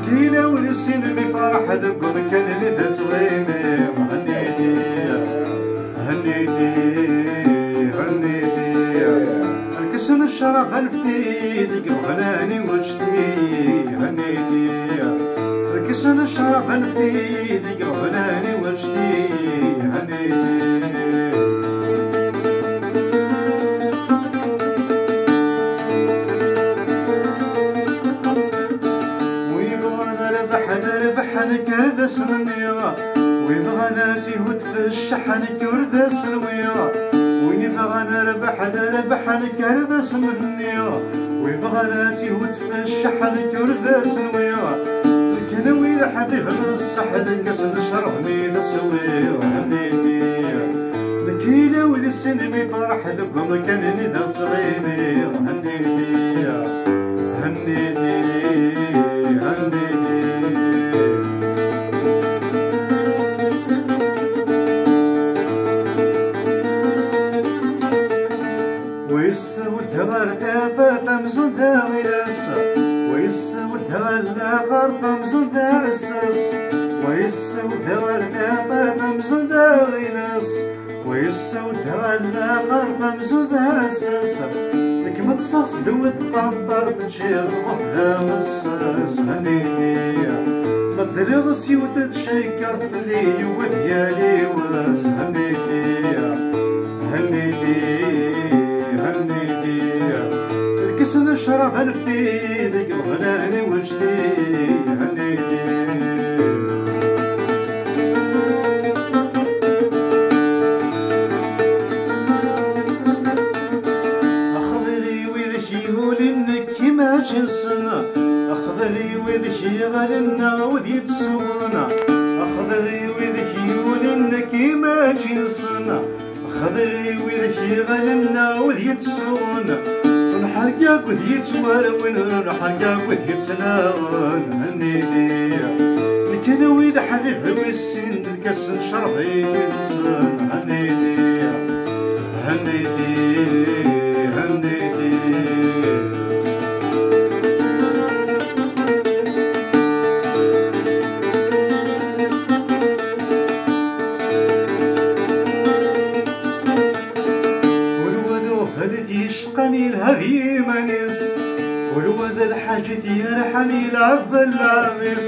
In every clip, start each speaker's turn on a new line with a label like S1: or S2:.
S1: كيلا ولسين بفرح دقم كان لدى صغيمي هنيتي هنيتي هنيتي الكسن الشرف الفتي ديك الغناني وجدي هنيتي الكسن الشرف الفتي ديك الغناني وجدي هنيتي نربح كردس منيا ويبغى ناسي هد في الشحن كردس الويا ويبغى نربح كردس منيا ويبغى ناسي هد في الشحن كردس الويا الكنوي الحبيب الصحن كسن الشرف مين السويا هنيتي الكيلا والسن بفرح دقم كان ندى صغيري هنيتي هنيتي هنيتي تمزون ذا غياس ويسود الآخر تمزون ذا عساس ويسود الآخر تمزون ذا غياس ويسود الآخر تمزون ذا عساس لك ما تصاص دوت طنطر تشير روح ذا مساس هنيتي ما تدرغس وتتشيكر في لي وديالي واس هنيتي هنيتي كسن الشرف الفتي ديك الغناني وجدي هنيتي أخذلي وذكي ولنك كيما جنسنا أخذلي وذكي غلنا وذي تسونا أخذلي وذكي ولنك كيما جنسنا أخذلي وذكي غلنا وذي تسونا نحرقك وذي تورون نحرقك وذي تسناون هنيتي الكنوي ذا حبيب ويسين الكسن شرفي يتزن هنيتي هنيتي هنيتي يشقني الهذي منيس والوذا الحاجة يرحني العب اللابس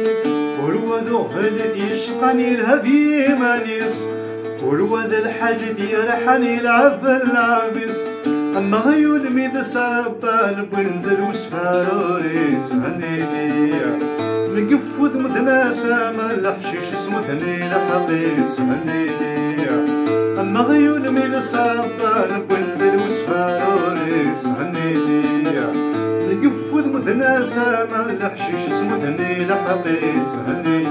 S1: والوذا غفلت يشقني الهذي منيس والوذا الحاجة يرحني العب اللابس أما غيول ميد سابان بندل وسفاروريس هنيتي مقفوذ مدناسة ملحشيش اسمدني لحقيس هنيتي أما غيول ميد سابان بندل وسفاروريس هنيتي نقفوذ مدناسة ملحشيش اسمدني لحقيس هنيتي